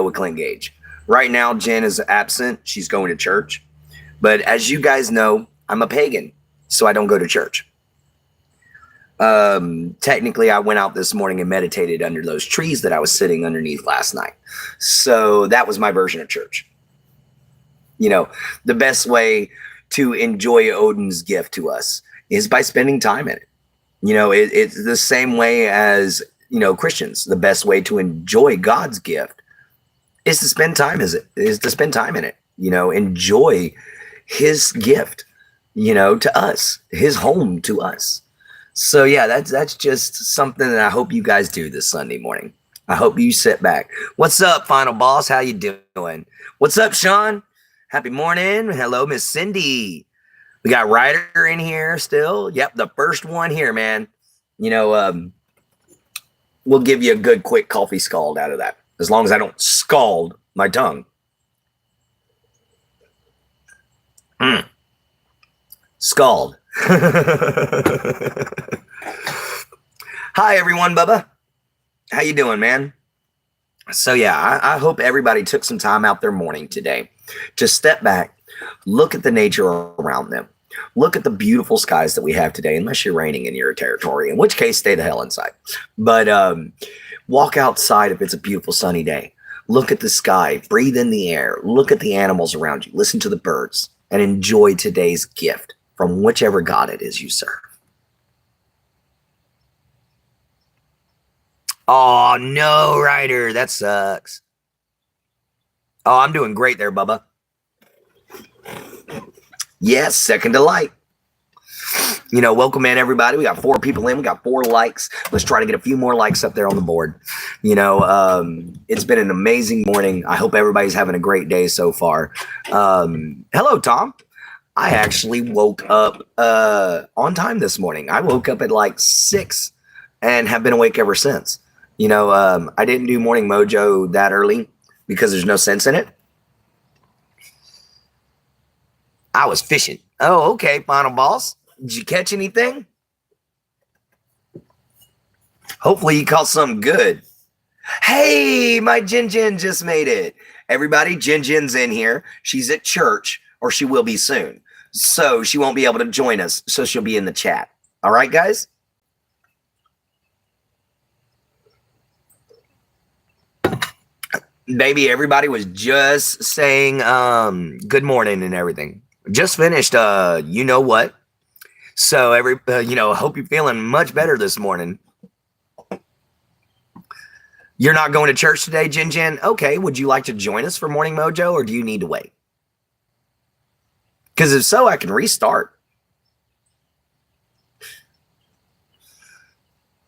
with Clint Gage. Right now, Jen is absent. She's going to church. But as you guys know, I'm a pagan, so I don't go to church. Technically, I went out this morning and meditated under those trees that I was sitting underneath last night. So that was my version of church. You know, the best way to enjoy Odin's gift to us is by spending time in it. You know, it's the same way as, you know, Christians. The best way to enjoy God's gift is to spend time in it. You know, enjoy his gift, you know, to us, his home to us. So yeah, that's just something that I hope you guys do this Sunday morning. I hope you sit back. What's up, Final Boss? How you doing? What's up, Sean? Happy morning. Hello, Miss Cindy. We got Ryder in here still. Yep, the first one here, man. You know, we'll give you a good, quick coffee scald out of that, as long as I don't scald my tongue. Scald. Hi, everyone, Bubba. How you doing, man? So, yeah, I hope everybody took some time out their morning today to step back, look at the nature around them. Look at the beautiful skies that we have today, unless you're raining in your territory, in which case, stay the hell inside. But walk outside if it's a beautiful sunny day. Look at the sky, breathe in the air, look at the animals around you, listen to the birds, and enjoy today's gift from whichever God it is you serve. Oh, no, Ryder. That sucks. Oh, I'm doing great there, Bubba. Yes, second to like. You know, welcome in, everybody. We got 4 people in. We got 4 likes. Let's try to get a few more likes up there on the board. You know, it's been an amazing morning. I hope everybody's having a great day so far. Hello, Tom. I actually woke up on time this morning. I woke up at like 6 and have been awake ever since. You know, I didn't do Morning Mojo that early because there's no sense in it. I was fishing. Oh, okay, Final Boss. Did you catch anything? Hopefully you caught something good. Hey, my Jen just made it. Everybody, Jen's in here. She's at church, or she will be soon. So she won't be able to join us, so she'll be in the chat. All right, guys? Baby, everybody was just saying good morning and everything. Just finished, you know what? So you know, hope you're feeling much better this morning. You're not going to church today, Jen? Okay, would you like to join us for Morning Mojo, or do you need to wait? Because if so, I can restart.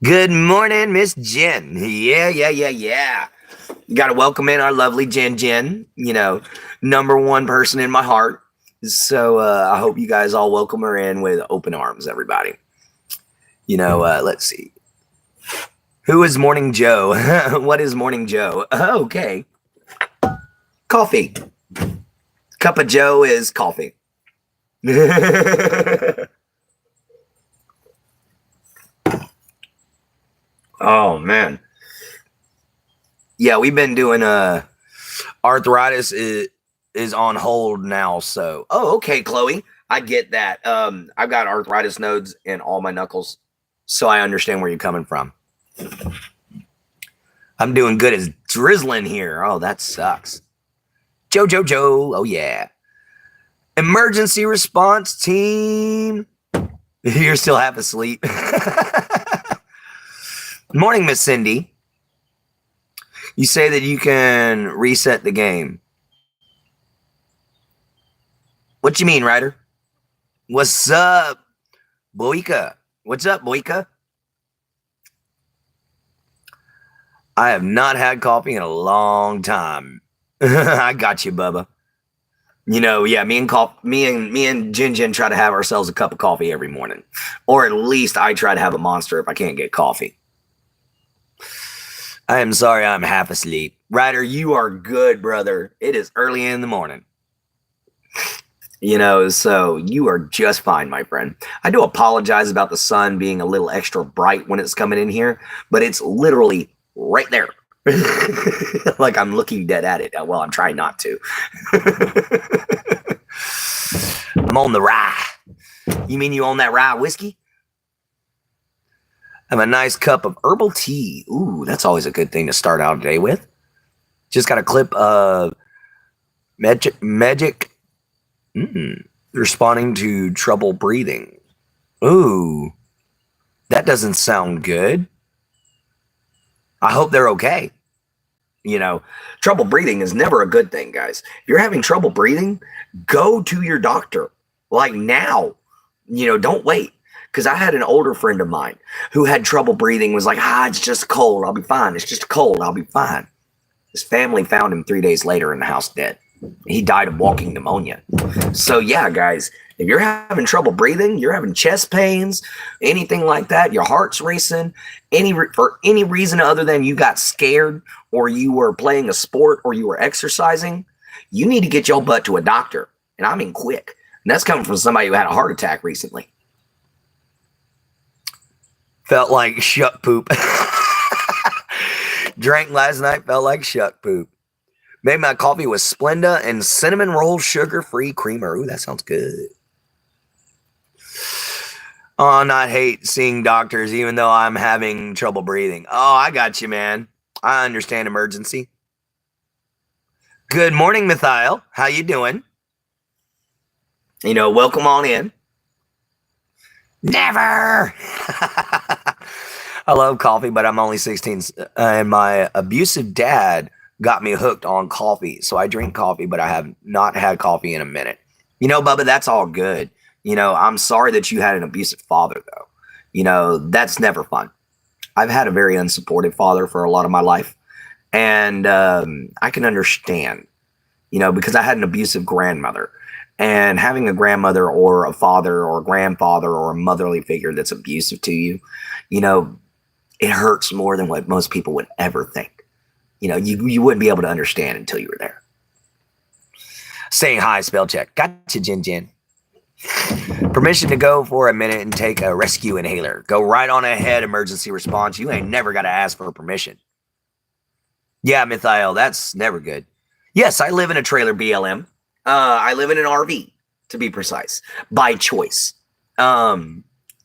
Good morning, Miss Jen. Yeah. You got to welcome in our lovely Jen, you know, #1 person in my heart. So I hope you guys all welcome her in with open arms, everybody. You know, let's see. Who is Morning Joe? What is Morning Joe? Oh, okay. Coffee. Cup of Joe is coffee. Oh, man. Yeah, we've been doing arthritis is on hold now. So, oh, okay, Chloe, I get that. I've got arthritis nodes in all my knuckles, so I understand where you're coming from. I'm doing good as drizzling here. Oh, that sucks. Joe. Oh, yeah. Emergency response team. You're still half asleep. Morning, Miss Cindy. You say that you can reset the game. What you mean, Ryder? What's up, Boyka? What's up, Boyka? I have not had coffee in a long time. I got you, Bubba. You know, yeah, me and Jen try to have ourselves a cup of coffee every morning. Or at least I try to have a Monster if I can't get coffee. I am sorry I'm half asleep. Ryder, you are good, brother. It is early in the morning. You know, so you are just fine, my friend. I do apologize about the sun being a little extra bright when it's coming in here, but it's literally right there. Like I'm looking dead at it. Well, I'm trying not to. I'm on the rye. You mean you own that rye whiskey? Have a nice cup of herbal tea. Ooh, that's always a good thing to start out a day with. Just got a clip of magic responding to trouble breathing. Ooh, that doesn't sound good. I hope they're okay. You know, trouble breathing is never a good thing, guys. If you're having trouble breathing, go to your doctor. Like now. Don't wait. Because I had an older friend of mine who had trouble breathing, was like, it's just a cold. I'll be fine. It's just a cold. I'll be fine. His family found him 3 days later in the house dead. He died of walking pneumonia. So yeah, guys, if you're having trouble breathing, you're having chest pains, anything like that, your heart's racing, for any reason other than you got scared or you were playing a sport or you were exercising, you need to get your butt to a doctor. And I mean quick. And that's coming from somebody who had a heart attack recently. Felt like shuck poop. Drank last night, felt like shuck poop. Made my coffee with Splenda and cinnamon roll sugar-free creamer. Ooh, that sounds good. Oh, not hate seeing doctors even though I'm having trouble breathing. Oh, I got you, man. I understand emergency. Good morning, Mithail. How you doing? Welcome on in. Never. I love coffee, but I'm only 16, and my abusive dad got me hooked on coffee. So I drink coffee, but I have not had coffee in a minute. Bubba, that's all good. I'm sorry that you had an abusive father, though. That's never fun. I've had a very unsupportive father for a lot of my life, and I can understand, because I had an abusive grandmother. And having a grandmother or a father or a grandfather or a motherly figure that's abusive to you, it hurts more than what most people would ever think. You wouldn't be able to understand until you were there. Saying hi, spell check. Gotcha, Jen. Permission to go for a minute and take a rescue inhaler. Go right on ahead, emergency response. You ain't never got to ask for permission. Yeah, Mithail, that's never good. Yes, I live in a trailer BLM. I live in an RV, to be precise, by choice. To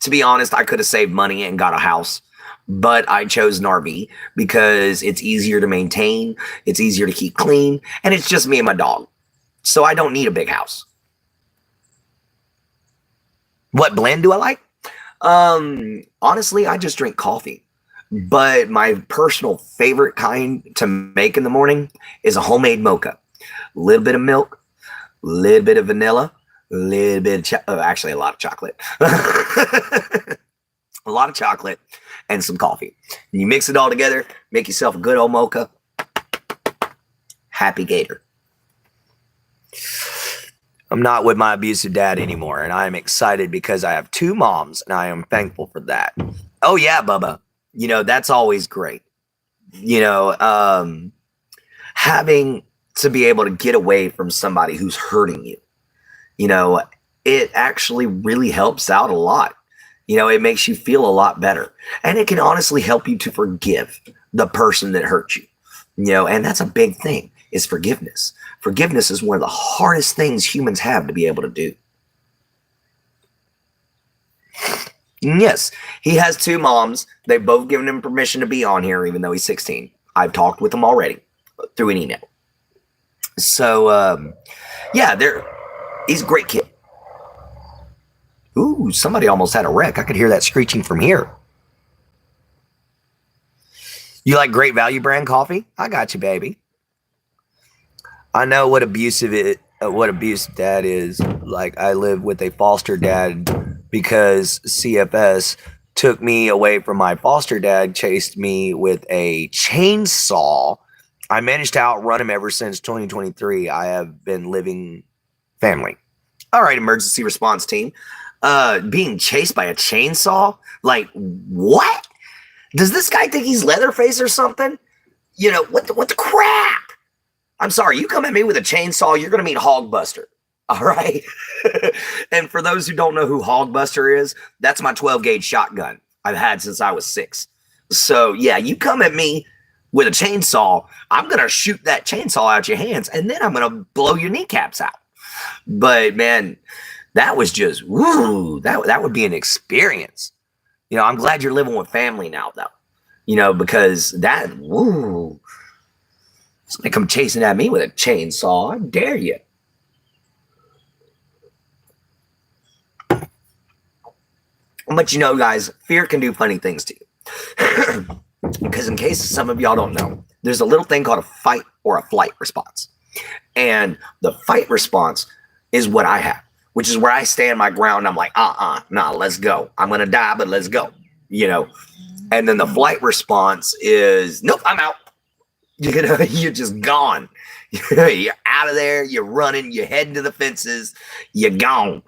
be honest, I could have saved money and got a house, but I chose an RV because it's easier to maintain, it's easier to keep clean, and it's just me and my dog. So I don't need a big house. What blend do I like? Honestly, I just drink coffee. But my personal favorite kind to make in the morning is a homemade mocha. A little bit of milk, a little bit of vanilla, a little bit of actually a lot of chocolate. A lot of chocolate and some coffee. And you mix it all together, make yourself a good old mocha. Happy gator. I'm not with my abusive dad anymore, and I am excited because I have 2 moms, and I am thankful for that. Oh yeah, Bubba. That's always great. Having to be able to get away from somebody who's hurting you, it actually really helps out a lot. It makes you feel a lot better, and it can honestly help you to forgive the person that hurt you, and that's a big thing, is forgiveness. Forgiveness is one of the hardest things humans have to be able to do. Yes, he has 2 moms. They've both given him permission to be on here, even though he's 16. I've talked with him already through an email. So, yeah, he's a great kid. Ooh, somebody almost had a wreck. I could hear that screeching from here. You like Great Value brand coffee? I got you, baby. I know what abusive dad is. Like, I live with a foster dad because CFS took me away from my foster dad, chased me with a chainsaw. I managed to outrun him ever since 2023. I have been living family. All right, emergency response team. Being chased by a chainsaw? Like, what? Does this guy think he's Leatherface or something? What the crap? I'm sorry, you come at me with a chainsaw, you're going to meet Hogbuster. All right? And for those who don't know who Hogbuster is, that's my 12-gauge shotgun I've had since I was 6. So, yeah, you come at me With a chainsaw, I'm going to shoot that chainsaw out your hands, and then I'm going to blow your kneecaps out. But man, that was just, woo, that would be an experience. You know, I'm glad you're living with family now, though. You know, because that, woo, somebody come chasing at me with a chainsaw. I dare you. But you know, guys, fear can do funny things to you. Because in case some of y'all don't know, there's a little thing called a fight or a flight response. And the fight response is what I have, which is where I stand my ground. I'm like, nah, let's go. I'm going to die, but let's go, you know. And then the flight response is, nope, I'm out. You know, you're just gone. You're out of there. You're running. You're heading to the fences. You're gone.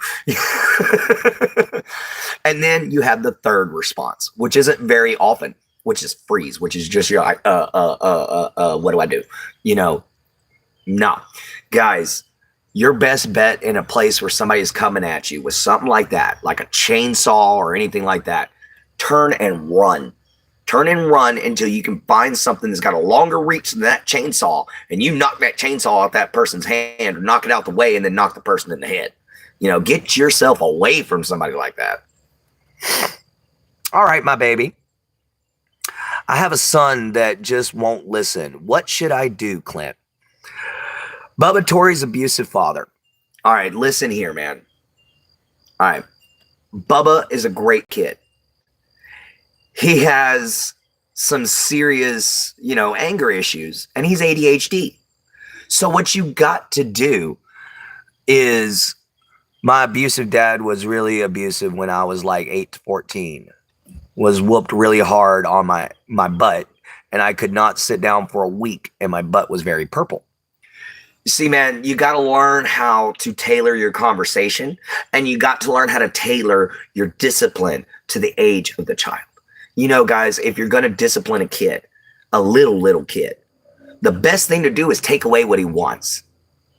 And then you have the third response, which isn't very often, which is freeze, which is just you're like, what do I do? You know, no. Guys, your best bet in a place where somebody is coming at you with something like that, like a chainsaw or anything like that, turn and run. Turn and run until you can find something that's got a longer reach than that chainsaw, and you knock that chainsaw out that person's hand or knock it out the way and then knock the person in the head. You know, get yourself away from somebody like that. All right, my baby. I have a son that just won't listen. What should I do, Clint? Bubba Torrey's abusive father. All right, listen here, man. All right. Bubba is a great kid. He has some serious, you know, anger issues, and he's ADHD. So what you got to do is, my abusive dad was really abusive when I was like 8 to 14. Was whooped really hard on my butt, and I could not sit down for a week, and my butt was very purple. You see, man, you got to learn how to tailor your conversation, and you got to learn how to tailor your discipline to the age of the child. You know, guys, if you're going to discipline a kid, a little kid, the best thing to do is take away what he wants.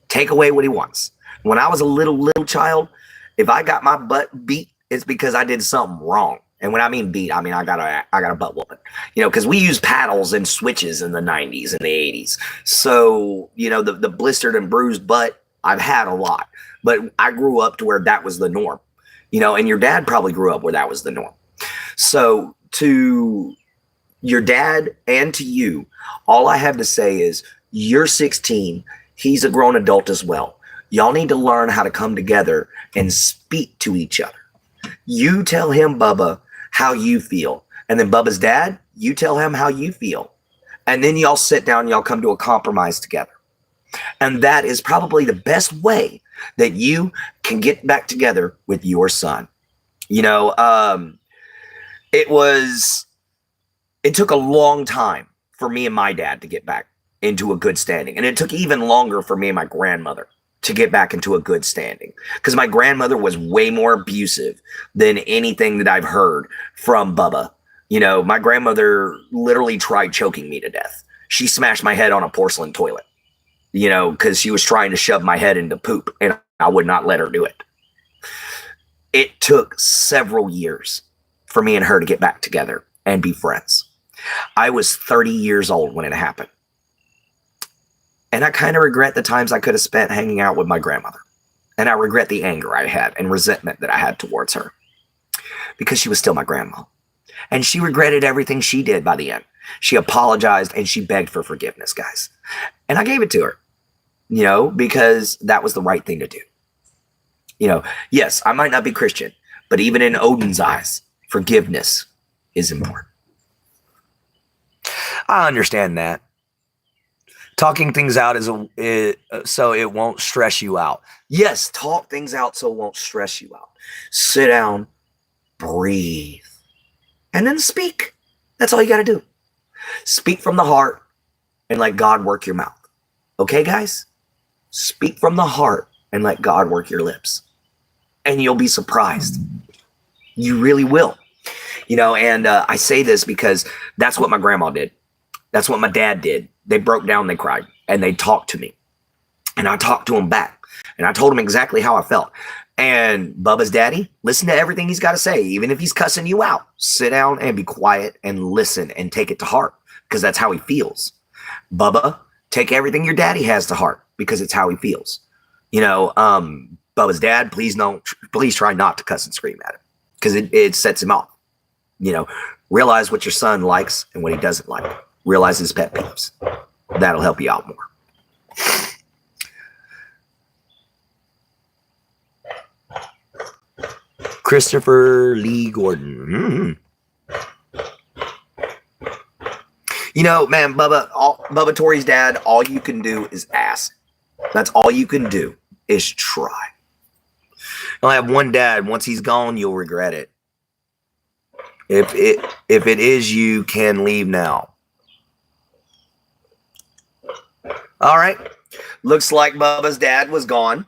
Take away what he wants. When I was a little child, if I got my butt beat, it's because I did something wrong. And when I mean beat, I mean I got a butt whooping. You know, because we used paddles and switches in the 90s and the 80s. So, you know, the blistered and bruised butt, I've had a lot. But I grew up to where that was the norm. You know, and your dad probably grew up where that was the norm. So to your dad and to you, all I have to say is, you're 16. He's a grown adult as well. Y'all need to learn how to come together and speak to each other. You tell him, Bubba, how you feel. And then Bubba's dad, you tell him how you feel. And then y'all sit down and y'all come to a compromise together. And that is probably the best way that you can get back together with your son. You know, it took a long time for me and my dad to get back into a good standing. And it took even longer for me and my grandmother to get back into a good standing, because my grandmother was way more abusive than anything that I've heard from Bubba. You know, my grandmother literally tried choking me to death. She smashed my head on a porcelain toilet, you know, because she was trying to shove my head into poop, and I would not let her do it. It took several years for me and her to get back together and be friends. I was 30 years old when it happened. And I kind of regret the times I could have spent hanging out with my grandmother. And I regret the anger I had and resentment that I had towards her, because she was still my grandma. And she regretted everything she did by the end. She apologized and she begged for forgiveness, guys. And I gave it to her, you know, because that was the right thing to do. You know, yes, I might not be Christian, but even in Odin's eyes, forgiveness is important. I understand that. Talking things out so it won't stress you out. Yes, talk things out so it won't stress you out. Sit down, breathe, and then speak. That's all you got to do. Speak from the heart and let God work your mouth. Okay, guys? Speak from the heart and let God work your lips. And you'll be surprised. You really will. You know, and I say this because that's what my grandma did. That's what my dad did. They broke down, they cried, and they talked to me. And I talked to them back. And I told them exactly how I felt. And Bubba's daddy, listen to everything he's got to say, even if he's cussing you out. Sit down and be quiet and listen and take it to heart. because that's how he feels. Bubba, take everything your daddy has to heart because it's how he feels. You know, Bubba's dad, please try not to cuss and scream at him because it sets him off. You know, realize what your son likes and what he doesn't like. Realize his pet peeves. That'll help you out more. Christopher Lee Gordon. You know, man, Bubba Tori's dad, all you can do is ask. That's all you can do is try. You'll have one dad. Once he's gone, you'll regret it. If it is you, can leave now. All right. Looks like Bubba's dad was gone.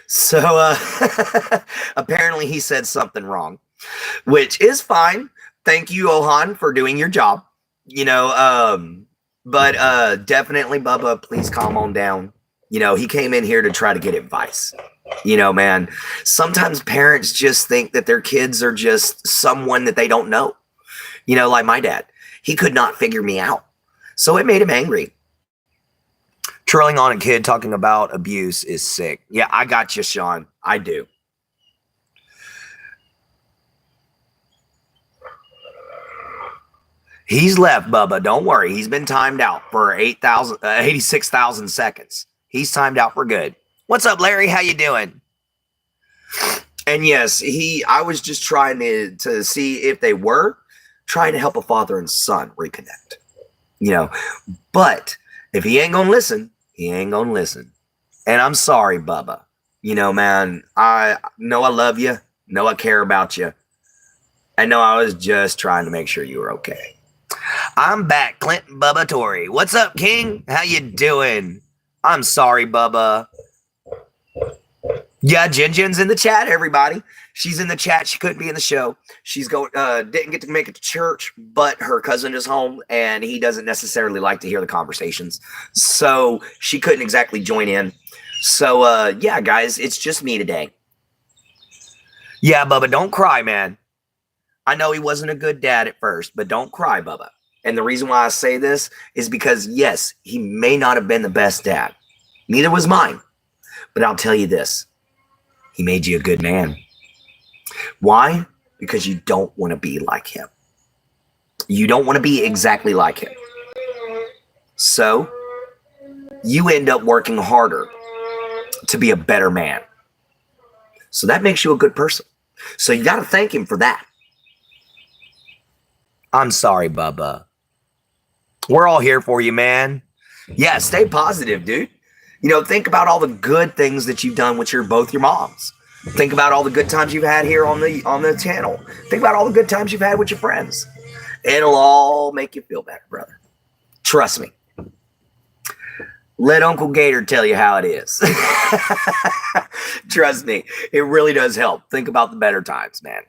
So apparently he said something wrong, which is fine. Thank you, Ohan, for doing your job. You know, but definitely, Bubba, please calm on down. You know, he came in here to try to get advice. You know, man, sometimes parents just think that their kids are just someone that they don't know. You know, like my dad, he could not figure me out. So it made him angry. Trolling on a kid talking about abuse is sick. Yeah, I got you, Sean. I do. He's left, Bubba. Don't worry. He's been timed out for 86,000 seconds. He's timed out for good. What's up, Larry? How you doing? And yes, I was just trying to see if they were trying to help a father and son reconnect. You know, but if he ain't gonna listen, he ain't gonna listen. And I'm sorry, Bubba. You know, man, I know I love you. Know I care about you. I know I was just trying to make sure you were okay. I'm back, Clint and Bubba Tori. What's up, King? How you doing? I'm sorry, Bubba. Yeah, Jen's in the chat, everybody. She's in the chat. She couldn't be in the show. She's didn't get to make it to church, but her cousin is home, and he doesn't necessarily like to hear the conversations. So she couldn't exactly join in. So, yeah, guys, it's just me today. Yeah, Bubba, don't cry, man. I know he wasn't a good dad at first, but don't cry, Bubba. And the reason why I say this is because, yes, he may not have been the best dad. Neither was mine. But I'll tell you this. He made you a good man. Why? Because you don't want to be like him. You don't want to be exactly like him. So you end up working harder to be a better man. So that makes you a good person. So you got to thank him for that. I'm sorry, Bubba. We're all here for you, man. Yeah, stay positive, dude. You know, think about all the good things that you've done with both your moms. Think about all the good times you've had here on the channel. Think about all the good times you've had with your friends. It'll all make you feel better, brother. Trust me. Let Uncle Gator tell you how it is. Trust me. It really does help. Think about the better times, man.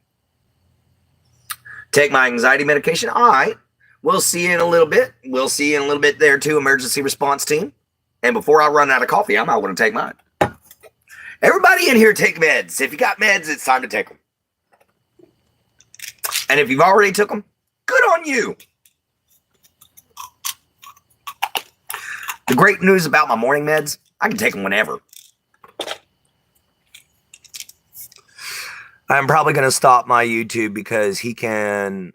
Take my anxiety medication. All right. We'll see you in a little bit. We'll see you in a little bit there too, emergency response team. And before I run out of coffee, I might want to take mine. Everybody in here take meds. If you got meds, it's time to take them. And if you've already took them, good on you. The great news about my morning meds, I can take them whenever. I'm probably going to stop my YouTube because he can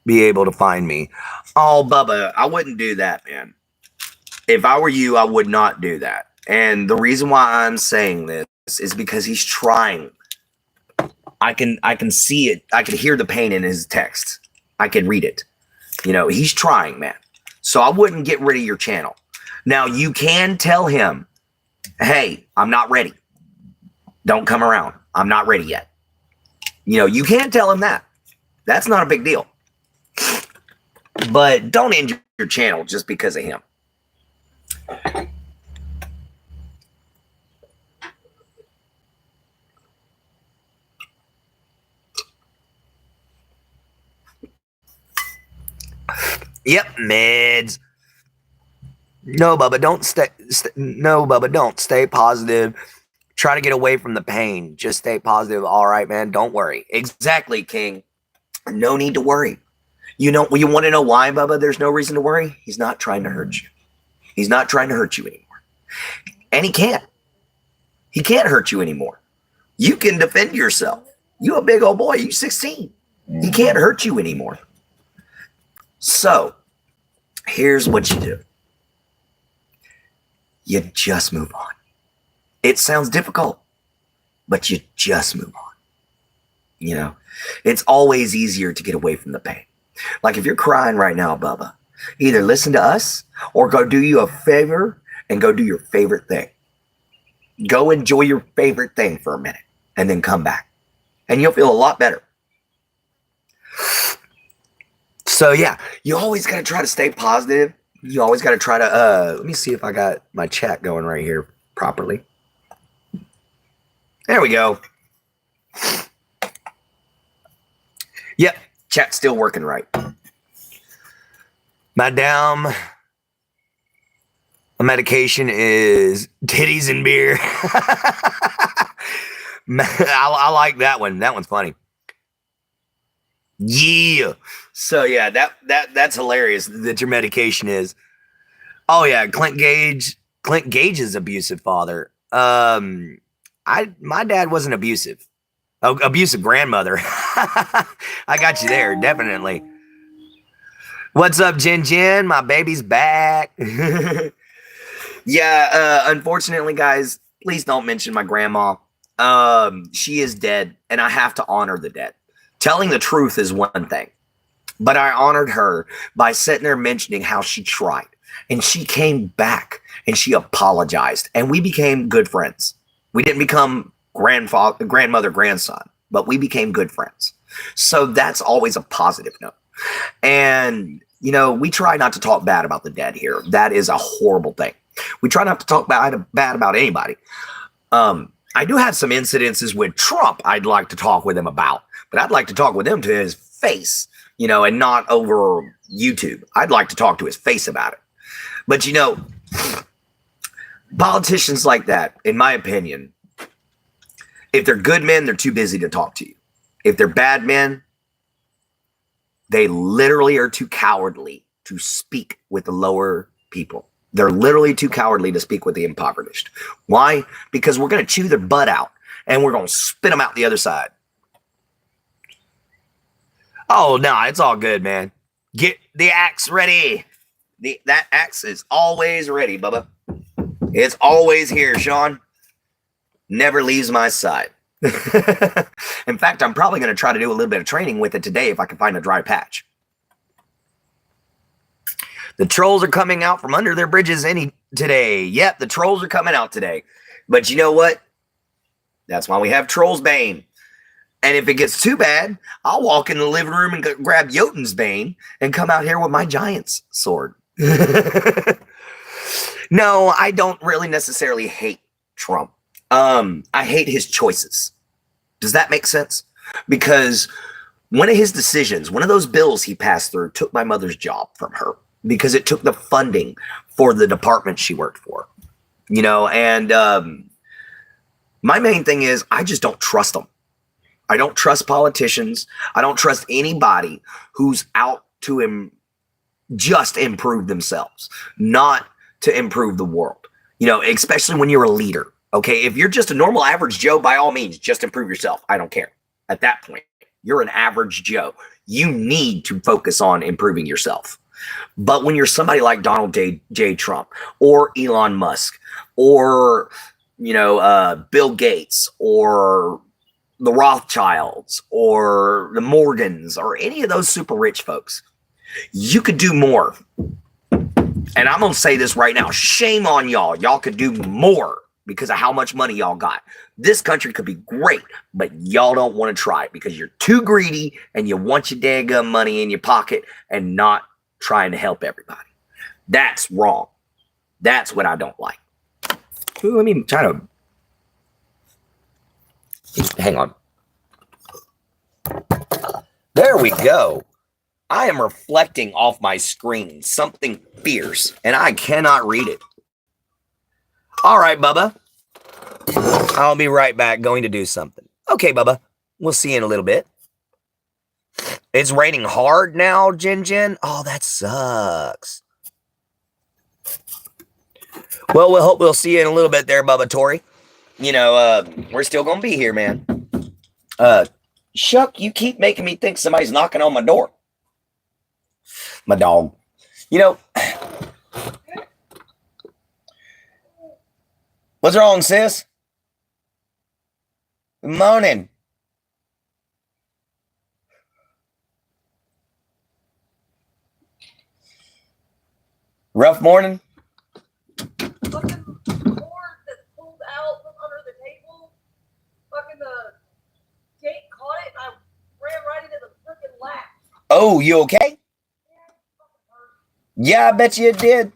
be able to find me. Oh, Bubba, I wouldn't do that, man. If I were you, I would not do that. And the reason why I'm saying this is because he's trying. I can see it. I can hear the pain in his text. I can read it. You know, he's trying, man. So I wouldn't get rid of your channel. Now, you can tell him, hey, I'm not ready. Don't come around. I'm not ready yet. You know, you can tell him that. That's not a big deal. But don't end your channel just because of him. Yep, meds. No, Bubba, don't no, Bubba, don't stay positive. Try to get away from the pain. Just stay positive. All right, man. Don't worry. Exactly, King. No need to worry. You want to know why, Bubba? There's no reason to worry. He's not trying to hurt you. He's not trying to hurt you anymore. And he can't. He can't hurt you anymore. You can defend yourself. You a big old boy. You 16. He can't hurt you anymore. So here's what you do. You just move on. It sounds difficult, but you just move on. You know, it's always easier to get away from the pain. Like if you're crying right now, Bubba, either listen to us or go do you a favor and go do your favorite thing. Go enjoy your favorite thing for a minute and then come back. And you'll feel a lot better. So yeah, you always got to try to stay positive. You always got to try to, let me see if I got my chat going right here properly. There we go. Yep, chat's still working right. My medication is titties and beer. I like that one. That one's funny. Yeah. So yeah, that's hilarious that your medication is. Oh yeah, Clint Gage's abusive father. My dad wasn't abusive. Oh, abusive grandmother. I got you there, definitely. What's up, Jen? My baby's back. Yeah, unfortunately, guys, please don't mention my grandma. She is dead, and I have to honor the dead. Telling the truth is one thing, but I honored her by sitting there mentioning how she tried, and she came back, and she apologized, and we became good friends. We didn't become grandmother, grandson, but we became good friends. So that's always a positive note. And, you know, we try not to talk bad about the dead here. That is a horrible thing. We try not to talk bad about anybody. I do have some incidences with Trump I'd like to talk with him about, but I'd like to talk with him to his face, you know, and not over YouTube. I'd like to talk to his face about it. But, you know, politicians like that, in my opinion, if they're good men, they're too busy to talk to you. If they're bad men, they literally are too cowardly to speak with the lower people. They're literally too cowardly to speak with the impoverished. Why? Because we're going to chew their butt out and we're going to spit them out the other side. Oh, no, it's all good, man. Get the axe ready. That axe is always ready, Bubba. It's always here, Sean. Never leaves my side. In fact, I'm probably going to try to do a little bit of training with it today if I can find a dry patch. The trolls are coming out from under their bridges today. Yep, the trolls are coming out today. But you know what? That's why we have Trolls Bane. And if it gets too bad, I'll walk in the living room and grab Jotun's Bane and come out here with my Giant's sword. No, I don't really necessarily hate Trump. I hate his choices. Does that make sense? Because one of his decisions, one of those bills he passed through took my mother's job from her because it took the funding for the department she worked for, you know, and my main thing is I just don't trust them. I don't trust politicians. I don't trust anybody who's out to just improve themselves, not to improve the world, you know, especially when you're a leader. Okay, if you're just a normal average Joe, by all means, just improve yourself. I don't care. At that point, you're an average Joe. You need to focus on improving yourself. But when you're somebody like Donald J. Trump or Elon Musk or, you know, Bill Gates or the Rothschilds or the Morgans or any of those super rich folks, you could do more. And I'm going to say this right now. Shame on y'all. Y'all could do more because of how much money y'all got. This country could be great, but y'all don't want to try it because you're too greedy and you want your daggum money in your pocket and not trying to help everybody. That's wrong. That's what I don't like. Ooh, let me try to... Hang on. There we go. I am reflecting off my screen something fierce, and I cannot read it. All right, Bubba. I'll be right back going to do something. Okay, Bubba. We'll see you in a little bit. It's raining hard now, Jen. Oh, that sucks. Well, we'll hope we'll see you in a little bit there, Bubba Tori. You know, we're still going to be here, man. Shuck, you keep making me think somebody's knocking on my door. My dog. You know, what's wrong, sis? Good morning. Rough morning? Fucking cord that pulled out from under the table. Fucking the gate caught it and I ran right into the freaking lap. Oh, you okay? Yeah, I bet you it did.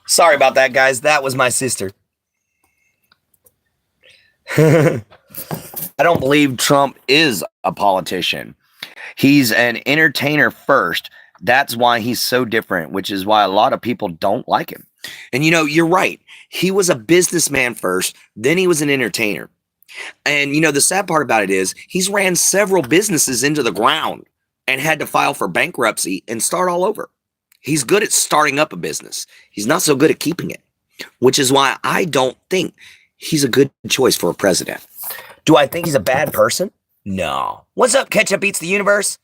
Sorry about that, guys. That was my sister. I don't believe Trump is a politician. He's an entertainer first. That's why he's so different, which is why a lot of people don't like him. And you know, you're right. He was a businessman first, then he was an entertainer. And you know, the sad part about it is he's ran several businesses into the ground and had to file for bankruptcy and start all over. He's good at starting up a business. He's not so good at keeping it, which is why I don't think he's a good choice for a president. Do I think he's a bad person? No. What's up, Ketchup Eats the Universe?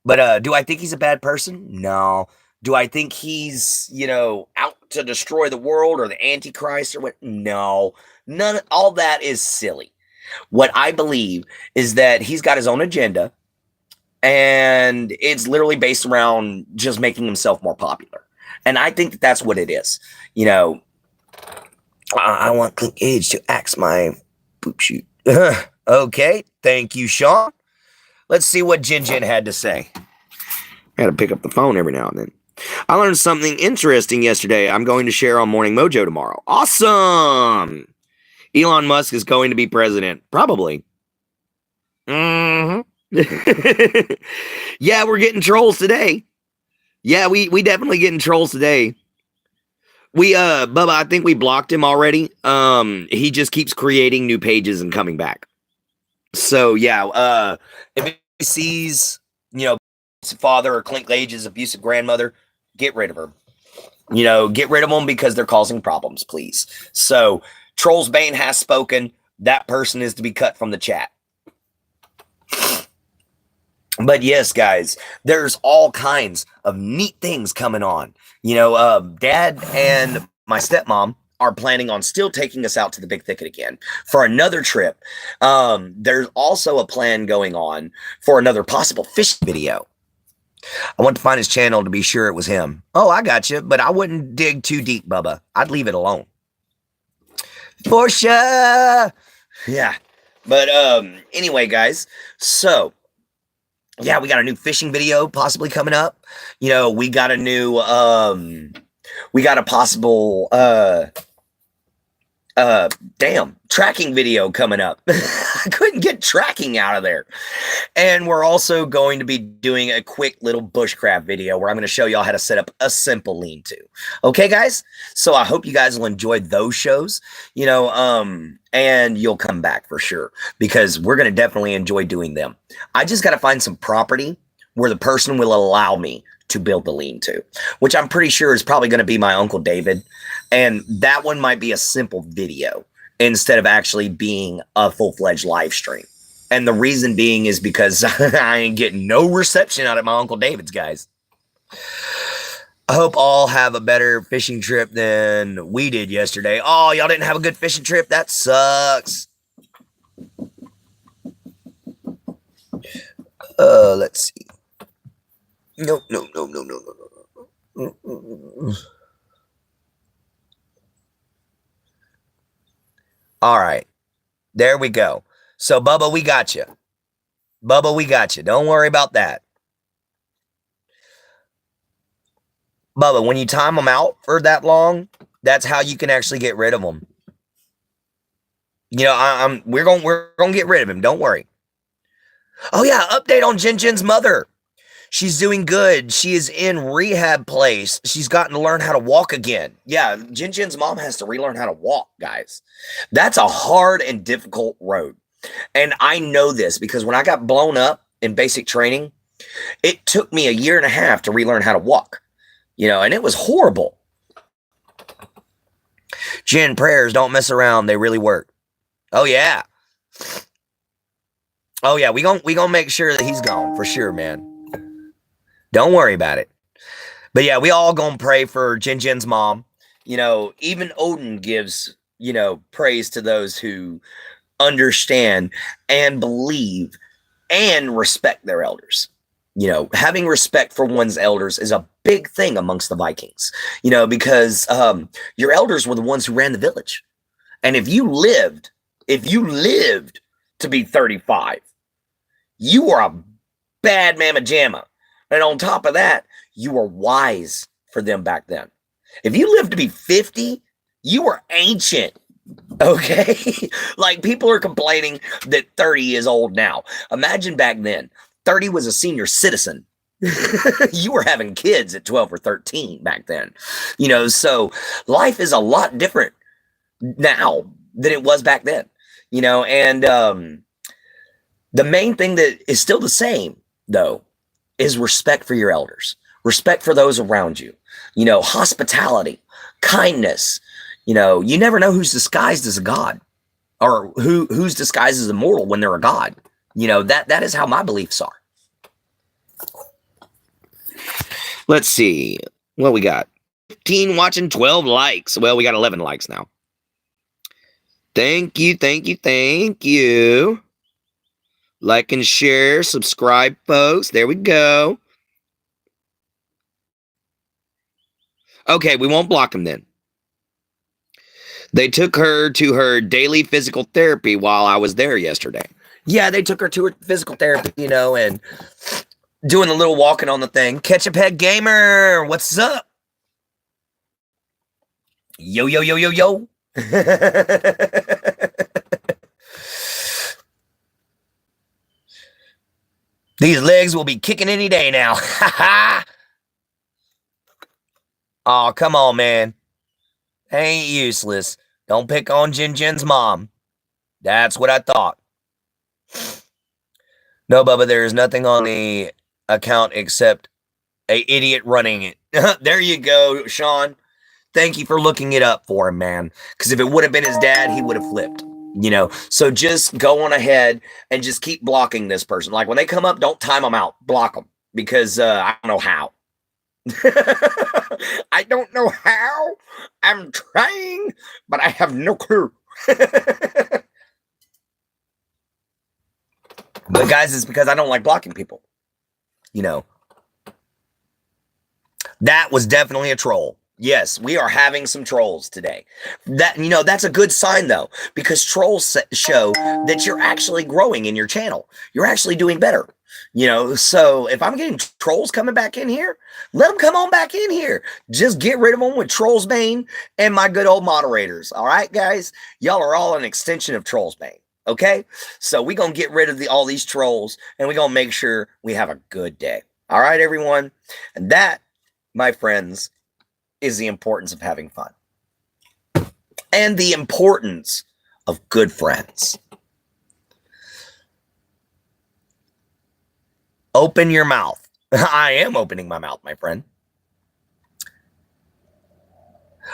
But do I think he's a bad person? No. Do I think he's, you know, out to destroy the world or the Antichrist or what? No. All that is silly. What I believe is that he's got his own agenda, and it's literally based around just making himself more popular. And I think that that's what it is. You know, I want Clint Age to axe my poop shoot. Okay, thank you, Sean. Let's see what Jen had to say. I gotta pick up the phone every now and then. I learned something interesting yesterday. I'm going to share on Morning Mojo tomorrow. Awesome! Elon Musk is going to be president. Probably. Mm-hmm. Yeah, we're getting trolls today. Yeah, we definitely getting trolls today. Bubba, I think we blocked him already. He just keeps creating new pages and coming back. So yeah, if he sees, you know, his father or Clint Gage's abusive grandmother, get rid of her. You know, get rid of them because they're causing problems, please. So Trolls Bane has spoken. That person is to be cut from the chat. But yes, guys, there's all kinds of neat things coming on. You know, Dad and my stepmom are planning on still taking us out to the Big Thicket again for another trip. There's also a plan going on for another possible fishing video. I want to find his channel to be sure it was him. Oh, I got you, but I wouldn't dig too deep, Bubba. I'd leave it alone. For sure. Yeah. But anyway, guys, so yeah, we got a new fishing video possibly coming up. You know, we got a new we got a possible tracking video coming up. I couldn't get tracking out of there. And we're also going to be doing a quick little bushcraft video where I'm going to show y'all how to set up a simple lean-to. Okay, guys? So I hope you guys will enjoy those shows, you know, and you'll come back for sure because we're going to definitely enjoy doing them. I just got to find some property where the person will allow me to build the lean-to, which I'm pretty sure is probably going to be my Uncle David. And that one might be a simple video instead of actually being a full-fledged live stream. And the reason being is because I ain't getting no reception out of my Uncle David's, guys. I hope all have a better fishing trip than we did yesterday. Oh, y'all didn't have a good fishing trip? That sucks. Let's see. No. All right. There we go. So, Bubba, we got you. Bubba, we got you. Don't worry about that. Bubba, when you time them out for that long, that's how you can actually get rid of them. You know, we're gonna get rid of him. Don't worry. Oh yeah, update on Jen's mother. She's doing good. She is in rehab place. She's gotten to learn how to walk again. Yeah, Jen's mom has to relearn how to walk, guys. That's a hard and difficult road. And I know this because when I got blown up in basic training, it took me 1.5 years to relearn how to walk, and it was horrible. Jen, prayers don't mess around. They really work. Oh, yeah. Oh, yeah. We gonna make sure that he's gone for sure, man. Don't worry about it. But yeah, we all gonna pray for Jen's mom. Even Odin gives, praise to those who understand and believe and respect their elders. Having respect for one's elders is a big thing amongst the Vikings, because your elders were the ones who ran the village. And if you lived to be 35, you were a bad mamma jamma. And on top of that, you were wise for them back then. If you lived to be 50, you were ancient. Okay? Like, people are complaining that 30 is old now. Imagine back then, 30 was a senior citizen. You were having kids at 12 or 13 back then. So life is a lot different now than it was back then. And the main thing that is still the same, though, is respect for your elders, respect for those around you, hospitality, kindness. You never know who's disguised as a god, or who's disguised as a mortal when they're a god. That is how my beliefs are. Let's see what we got. 15 watching, 12 likes. Well, we got 11 likes now. Thank you, thank you, thank you. Like and share, subscribe, folks. There we go. Okay, we won't block them then. They took her to her daily physical therapy while I was there yesterday. Yeah, they took her to her physical therapy, and doing a little walking on the thing. Ketchup Head Gamer, what's up? Yo, yo, yo, yo, yo. These legs will be kicking any day now. Oh, come on, man. Ain't useless. Don't pick on Jen's mom. That's what I thought. No, Bubba, there is nothing on the account except a idiot running it. There you go, Sean. Thank you for looking it up for him, man. Because if it would have been his dad, he would have flipped. So just go on ahead and just keep blocking this person. Like, when they come up, don't time them out. Block them. Because I don't know how. I don't know how. I'm trying, but I have no clue. But guys, it's because I don't like blocking people. That was definitely a troll. Yes, we are having some trolls today. That's a good sign, though, because trolls show that you're actually growing in your channel. You're actually doing better. So if I'm getting trolls coming back in here, let them come on back in here. Just get rid of them with Trolls Bane and my good old moderators. All right, guys? Y'all are all an extension of Trolls Bane. Okay? So we're going to get rid of all these trolls, and we're going to make sure we have a good day. All right, everyone? And that, my friends, is the importance of having fun. And the importance of good friends. Open your mouth. I am opening my mouth, my friend.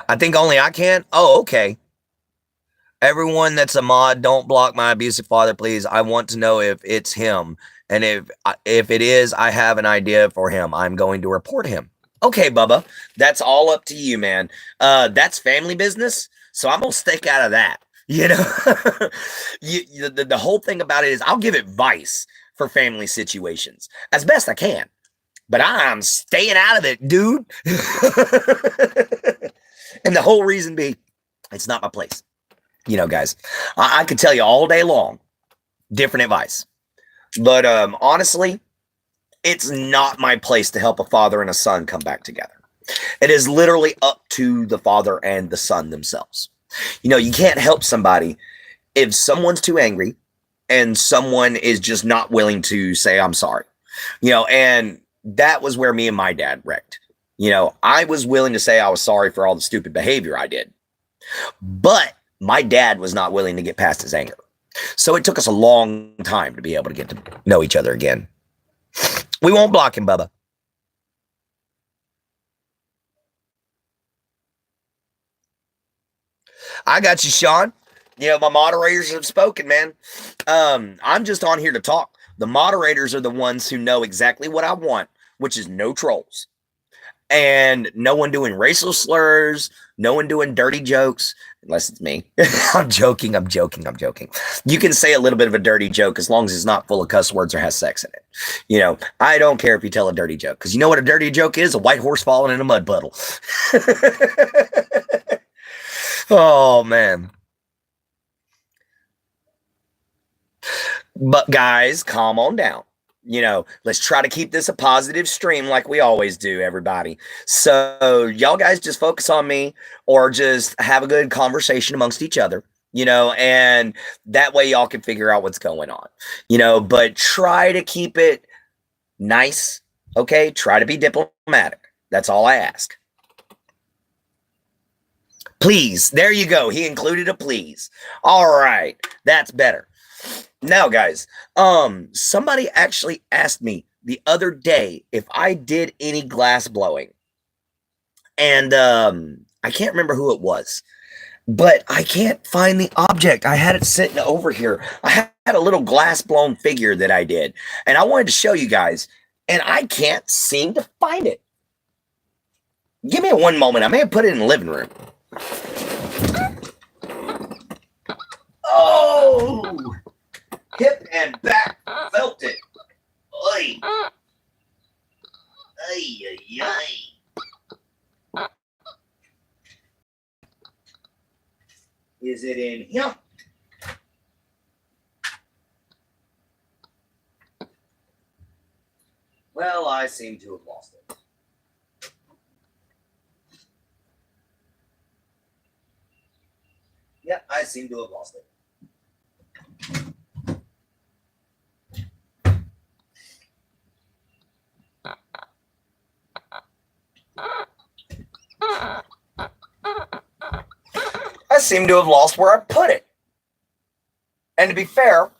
I think only I can. Oh, okay. Everyone that's a mod, don't block my abusive father, please. I want to know if it's him. And if it is, I have an idea for him. I'm going to report him. Okay, Bubba. That's all up to you, man. That's family business. So I'm going to stick out of that. The whole thing about it is I'll give advice for family situations as best I can, but I'm staying out of it, dude. And the whole reason being, it's not my place. Guys, I could tell you all day long different advice, but honestly, it's not my place to help a father and a son come back together. It is literally up to the father and the son themselves. You can't help somebody if someone's too angry and someone is just not willing to say, I'm sorry. And that was where me and my dad wrecked. I was willing to say I was sorry for all the stupid behavior I did, but my dad was not willing to get past his anger. So it took us a long time to be able to get to know each other again. We won't block him, Bubba. I got you, Sean. You know, my moderators have spoken, man. I'm just on here to talk. The moderators are the ones who know exactly what I want, which is no trolls. And no one doing racial slurs, no one doing dirty jokes, unless it's me. I'm joking. You can say a little bit of a dirty joke as long as it's not full of cuss words or has sex in it. You know, I don't care if you tell a dirty joke, because you know what a dirty joke is? A white horse falling in a mud puddle. Oh, man. But guys, calm on down. You know, let's try to keep this a positive stream like we always do, everybody. So y'all guys just focus on me or just have a good conversation amongst each other, you know, and that way y'all can figure out what's going on, you know, but try to keep it nice. Okay. Try to be diplomatic. That's all I ask. Please. There you go. He included a please. All right. That's better. Now, guys, somebody actually asked me the other day if I did any glass blowing. And I can't remember who it was, but I can't find the object. I had it sitting over here. I had a little glass blown figure that I did, and I wanted to show you guys, and I can't seem to find it. Give me one moment. I may have put it in the living room. Oh! Hip and back, felt it. Oy. Ay, ay, ay. Is it in here? Well, I seem to have lost it. Yep, I seem to have lost it. I seem to have lost where I put it. And to be fair,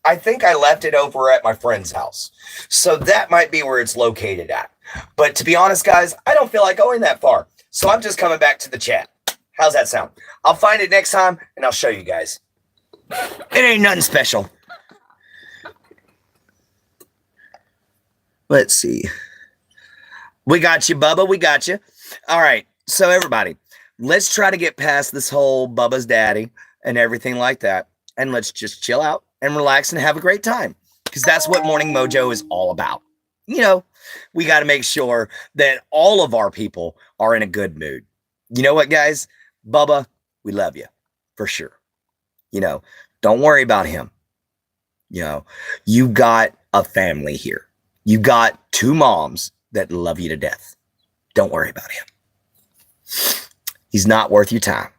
I think I left it over at my friend's house. So that might be where it's located at. But to be honest, guys, I don't feel like going that far. So I'm just coming back to the chat. How's that sound? I'll find it next time and I'll show you guys. It ain't nothing special. Let's see. We got you, Bubba. We got you. All right. So everybody, let's try to get past this whole Bubba's daddy and everything like that. And let's just chill out and relax and have a great time. Because that's what Morning Mojo is all about. You know, we got to make sure that all of our people are in a good mood. You know what, guys? Bubba, we love you for sure. You know, don't worry about him. You know, you got a family here. You got two moms that love you to death. Don't worry about him. He's not worth your time.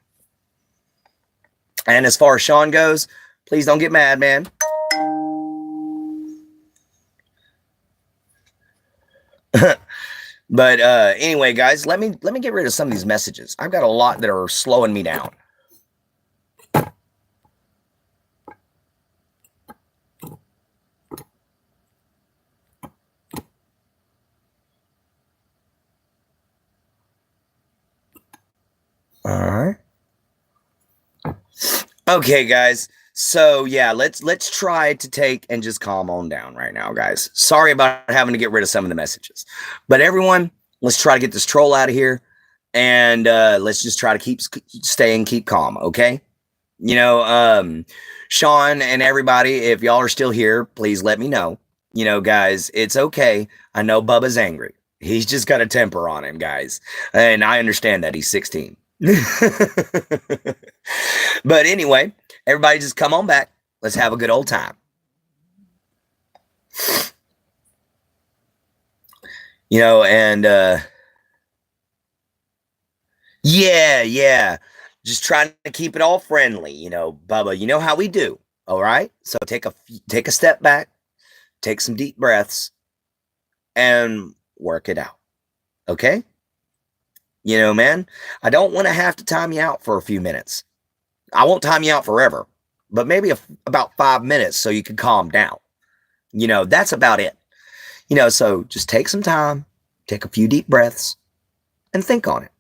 And as far as Sean goes, please don't get mad, man. But anyway, guys, let me get rid of some of these messages. I've got a lot that are slowing me down. All right. Okay, guys. So yeah, let's try to take and just calm on down right now, guys. Sorry about having to get rid of some of the messages, but everyone, let's try to get this troll out of here, and let's just try to keep calm, okay? You know, Sean and everybody, if y'all are still here, please let me know. You know, guys, it's okay. I know Bubba's angry. He's just got a temper on him, guys, and I understand that he's 16. But anyway, everybody just come on back. Let's have a good old time. You know, and yeah. Just trying to keep it all friendly, you know, Bubba. You know how we do. All right? So take a step back, take some deep breaths, and work it out. Okay? You know, man, I don't want to have to time you out for a few minutes. I won't time you out forever. but maybe about 5 minutes so you can calm down. That's about it. So just take some time, take a few deep breaths, and think on it.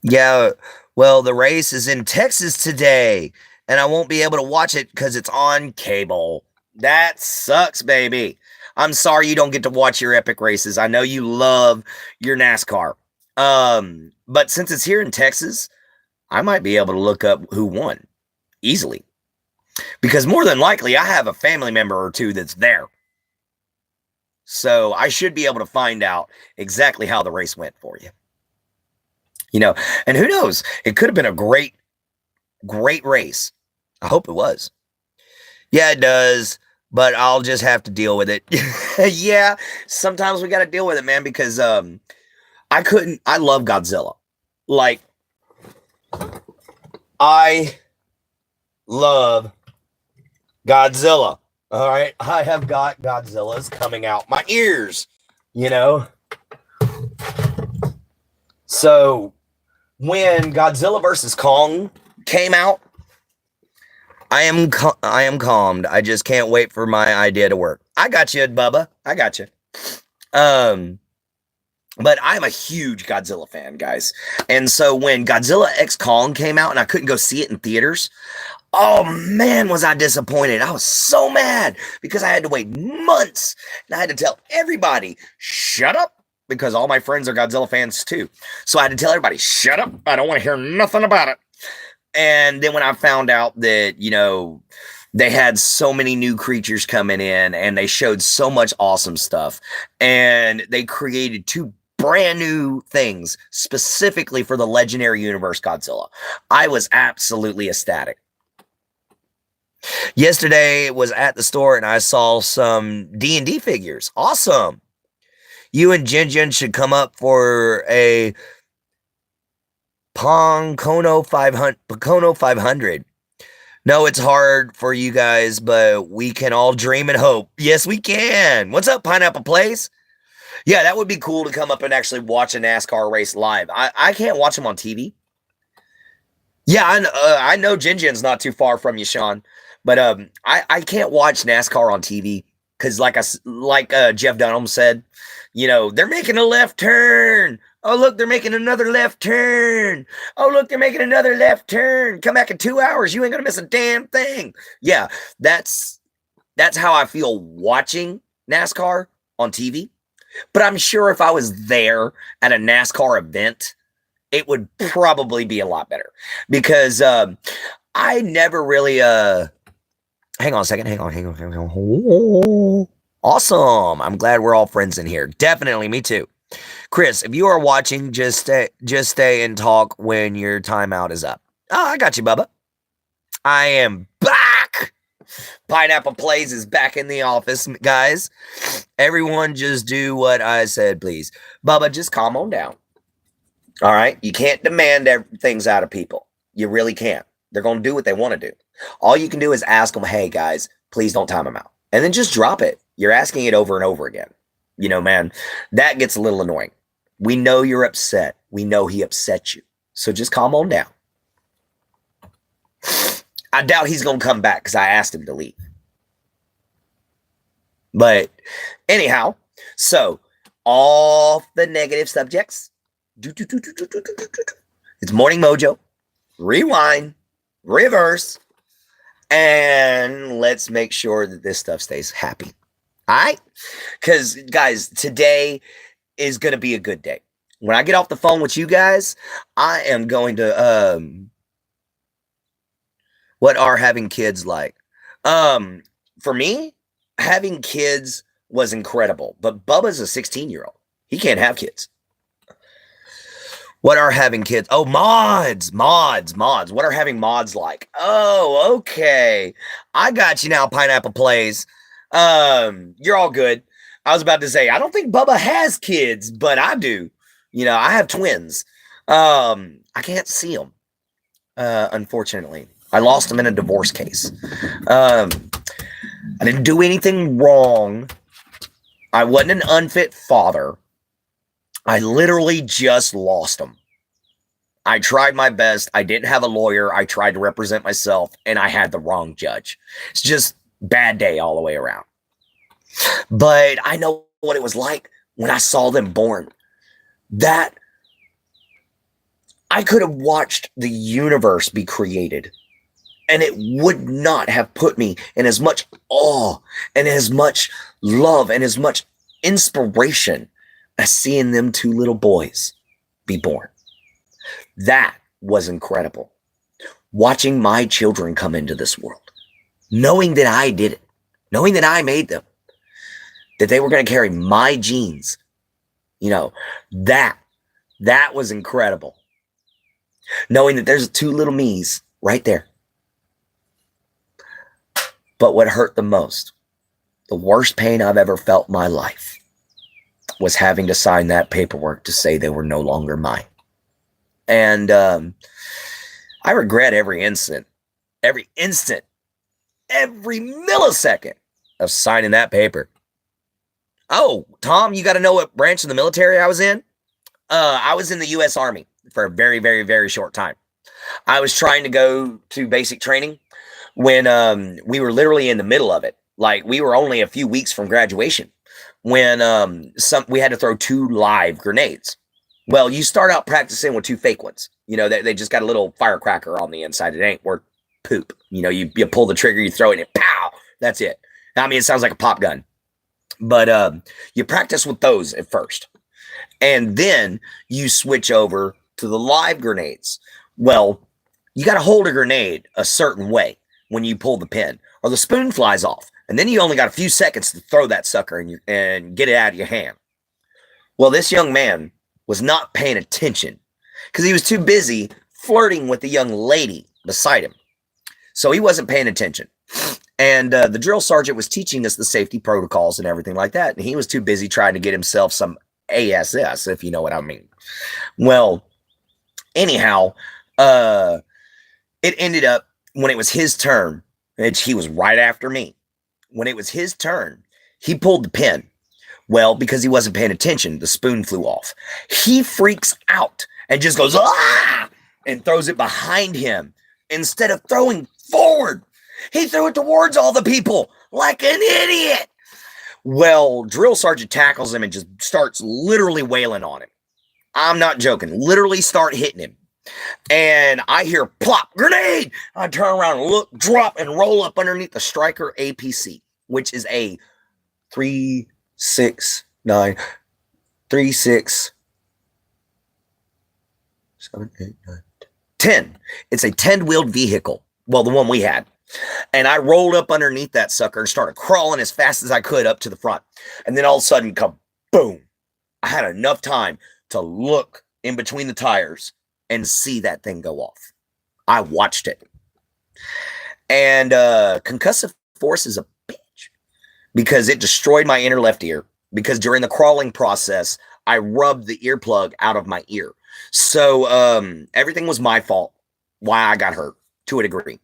Yeah, well, the race is in Texas today, and I won't be able to watch it because it's on cable. That sucks, baby. I'm sorry you don't get to watch your epic races. I know you love your NASCAR. But since it's here in Texas, I might be able to look up who won easily. Because more than likely, I have a family member or two that's there. So I should be able to find out exactly how the race went for you. And who knows? It could have been a great, great race. I hope it was. Yeah, it does. But I'll just have to deal with it. Yeah, sometimes we got to deal with it, man, because I love Godzilla. Like, I love Godzilla. All right, I have got Godzillas coming out my ears, So when Godzilla versus Kong came out, I am calmed. I just can't wait for my idea to work. I got you, Bubba. I got you. But I'm a huge Godzilla fan, guys. And so when Godzilla X Kong came out and I couldn't go see it in theaters, oh man, was I disappointed. I was so mad because I had to wait months and I had to tell everybody, shut up, because all my friends are Godzilla fans too. So I had to tell everybody, shut up. I don't want to hear nothing about it. And then when I found out that, they had so many new creatures coming in and they showed so much awesome stuff and they created 2 brand new things specifically for the Legendary Universe Godzilla, I was absolutely ecstatic. Yesterday was at the store and I saw some D&D figures. Awesome. You and Jen should come up for a Pocono 500. No, it's hard for you guys, but we can all dream and hope. Yes, we can. What's up, Pineapple Place? Yeah, that would be cool to come up and actually watch a NASCAR race live. I can't watch them on TV. Yeah, I know Jen's not too far from you, Sean, but I can't watch NASCAR on TV because, like Jeff Dunham said, they're making a left turn. Oh, look, they're making another left turn. Oh, look, they're making another left turn. Come back in 2 hours. You ain't going to miss a damn thing. Yeah, that's how I feel watching NASCAR on TV. But I'm sure if I was there at a NASCAR event, it would probably be a lot better. Because I never really... Hang on a second. Hang on. Awesome. I'm glad we're all friends in here. Definitely, me too. Chris, if you are watching, just stay and talk when your timeout is up. Oh, I got you, Bubba. I am back. Pineapple Plays is back in the office, guys. Everyone just do what I said, please. Bubba, just calm on down. All right? You can't demand things out of people. You really can't. They're going to do what they want to do. All you can do is ask them, hey, guys, please don't time them out. And then just drop it. You're asking it over and over again. Man, that gets a little annoying. We know you're upset. We know he upset you. So just calm on down. I doubt he's going to come back because I asked him to leave. But anyhow, so off the negative subjects. It's Morning Mojo. Rewind. Reverse. And let's make sure that this stuff stays happy. All right? Because, guys, today is going to be a good day. When I get off the phone with you guys, I am going to, what are having kids like? For me, having kids was incredible. But Bubba's a 16-year-old. He can't have kids. What are having kids? Oh, mods. What are having mods like? Oh, okay. I got you now, Pineapple Plays. You're all good. I was about to say, I don't think Bubba has kids, but I do. I have twins. I can't see them. Unfortunately, I lost them in a divorce case. I didn't do anything wrong. I wasn't an unfit father. I literally just lost them. I tried my best. I didn't have a lawyer. I tried to represent myself, and I had the wrong judge. It's just bad day all the way around. But I know what it was like when I saw them born. That I could have watched the universe be created, and it would not have put me in as much awe and as much love and as much inspiration as seeing them two little boys be born. That was incredible. Watching my children come into this world, knowing that I did it, knowing that I made them, that they were going to carry my genes, that was incredible. Knowing that there's two little me's right there. But what hurt the most, the worst pain I've ever felt in my life, was having to sign that paperwork to say they were no longer mine. And I regret every millisecond of signing that paper. Oh, Tom, you got to know what branch of the military I was in? I was in the U.S. Army for a very, very, very short time. I was trying to go to basic training when we were literally in the middle of it. Like, we were only a few weeks from graduation when we had to throw 2 live grenades. Well, you start out practicing with 2 fake ones. They just got a little firecracker on the inside. It ain't worth poop. You pull the trigger, you throw it, and pow! That's it. I mean, it sounds like a pop gun. But you practice with those at first. And then you switch over to the live grenades. Well, you got to hold a grenade a certain way when you pull the pin, or the spoon flies off. And then you only got a few seconds to throw that sucker and get it out of your hand. Well, this young man was not paying attention because he was too busy flirting with the young lady beside him. So he wasn't paying attention. And the drill sergeant was teaching us the safety protocols and everything like that. And he was too busy trying to get himself some ASS, if you know what I mean. Well, anyhow, it ended up when it was his turn, which he was right after me. When it was his turn, he pulled the pin. Well, because he wasn't paying attention, the spoon flew off. He freaks out and just goes, ah, and throws it behind him instead of throwing forward. He threw it towards all the people like an idiot. Well, drill sergeant tackles him and just starts literally wailing on him. I'm not joking. Literally start hitting him. And I hear plop, grenade. I turn around and look, drop, and roll up underneath the Striker APC, which is a 369 36 7 8 9 10. It's a 10-wheeled vehicle. Well, the one we had. And I rolled up underneath that sucker and started crawling as fast as I could up to the front. And then all of a sudden, boom. I had enough time to look in between the tires and see that thing go off. I watched it. And concussive force is a bitch because it destroyed my inner left ear. Because during the crawling process, I rubbed the earplug out of my ear. So everything was my fault why I got hurt to a degree.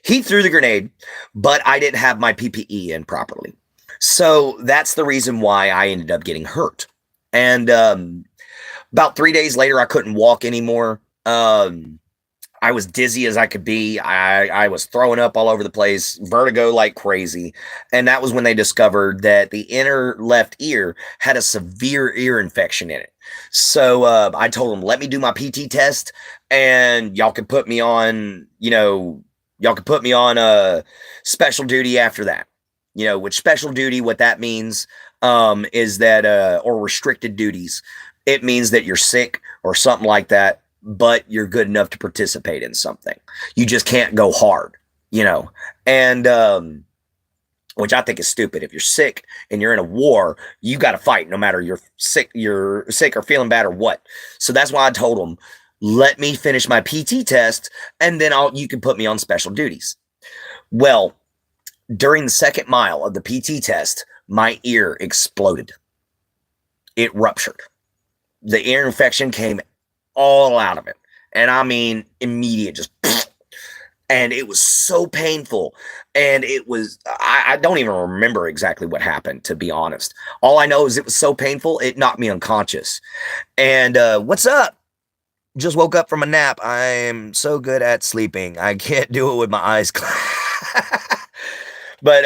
He threw the grenade, but I didn't have my PPE in properly. So that's the reason why I ended up getting hurt. And about 3 days later, I couldn't walk anymore. I was dizzy as I could be. I was throwing up all over the place, vertigo like crazy. And that was when they discovered that the inner left ear had a severe ear infection in it. So I told them, let me do my PT test and y'all could put me on, special duty after that. With special duty, what that means is that, or restricted duties, it means that you're sick or something like that, but you're good enough to participate in something. You just can't go hard, and which I think is stupid. If you're sick and you're in a war, you got to fight no matter you're sick or feeling bad or what. So that's why I told them, let me finish my PT test and then you can put me on special duties. Well, during the second mile of the PT test, my ear exploded. It ruptured. The ear infection came all out of it. And I mean, immediate, just, and it was so painful. And it was, I don't even remember exactly what happened, to be honest. All I know is it was so painful, it knocked me unconscious. And what's up? Just woke up from a nap. I'm so good at sleeping. I can't do it with my eyes closed. But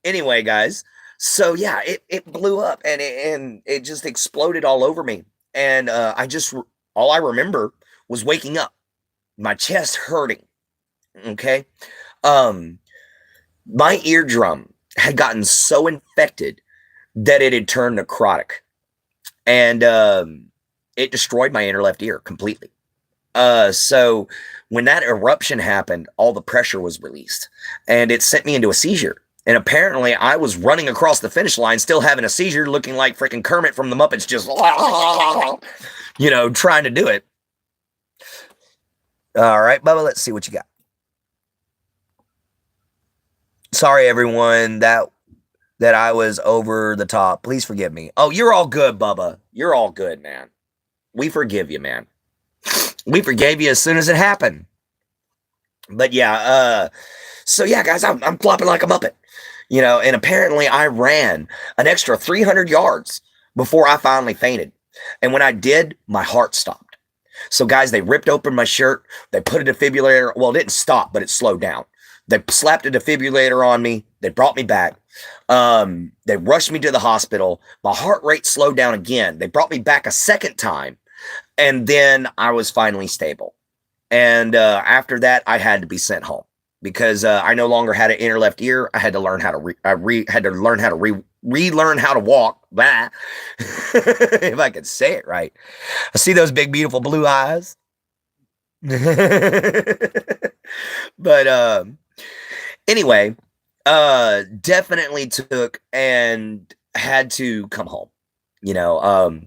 anyway, guys. So yeah, it blew up and it just exploded all over me. And all I remember was waking up, my chest hurting. Okay. Um, my eardrum had gotten so infected that it had turned necrotic. And it destroyed my inner left ear completely. So when that eruption happened, all the pressure was released and it sent me into a seizure. And apparently I was running across the finish line, still having a seizure, looking like freaking Kermit from the Muppets, just, you know, trying to do it. All right, Bubba, let's see what you got. Sorry, everyone, that I was over the top. Please forgive me. Oh, you're all good, Bubba. You're all good, man. We forgive you, man. We forgave you as soon as it happened. But yeah, so yeah, guys, I'm flopping like a Muppet, you know, and apparently I ran an extra 300 yards before I finally fainted. And when I did, my heart stopped. So guys, they ripped open my shirt. They put a defibrillator. Well, it didn't stop, but it slowed down. They slapped a defibrillator on me. They brought me back. They rushed me to the hospital. My heart rate slowed down again. They brought me back a second time. And then I was finally stable. And after that, I had to be sent home because I no longer had an inner left ear. I had to learn how to relearn how to walk. Blah. If I could say it right. I see those big, beautiful blue eyes. But anyway, definitely took and had to come home, you know.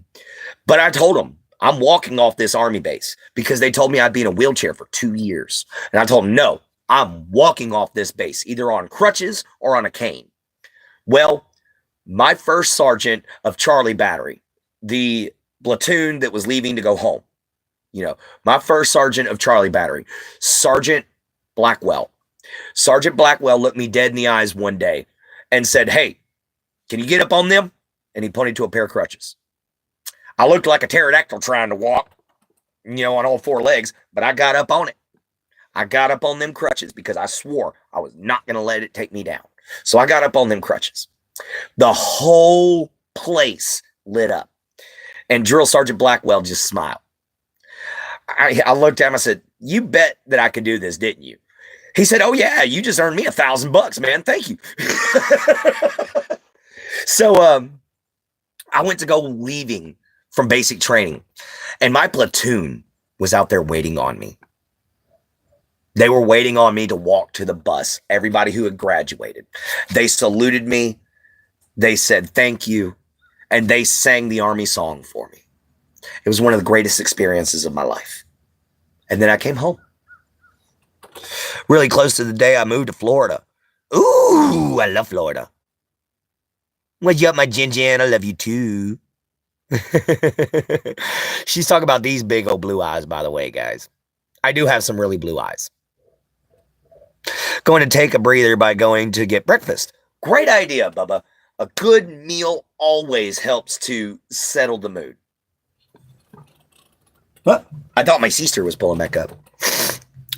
But I told them I'm walking off this army base because they told me I'd be in a wheelchair for 2 years. And I told them, no, I'm walking off this base, either on crutches or on a cane. Well, my first sergeant of Charlie Battery, the platoon that was leaving to go home, you know, my first sergeant of Charlie Battery, Sergeant Blackwell. Sergeant Blackwell looked me dead in the eyes one day and said, "Hey, can you get up on them?" And he pointed to a pair of crutches. I looked like a pterodactyl trying to walk, you know, on all four legs, but I got up on it. I got up on them crutches because I swore I was not going to let it take me down. So I got up on them crutches. The whole place lit up. And Drill Sergeant Blackwell just smiled. I looked at him, I said, "You bet that I could do this, didn't you?" He said, "Oh yeah, you just earned me $1,000, man. Thank you." So I went to go leaving from basic training, and my platoon was out there waiting on me. They were waiting on me to walk to the bus. Everybody who had graduated, they saluted me. They said thank you, and they sang the Army song for me. It was one of the greatest experiences of my life. And then I came home. Really close to the day I moved to Florida. Ooh, I love Florida. What's up, my Jen Jen? I love you too. She's talking about these big old blue eyes, by the way, guys. I do have some really blue eyes. Going to take a breather by going to get breakfast. Great idea, Bubba. A good meal always helps to settle the mood. What? I thought my sister was pulling back up.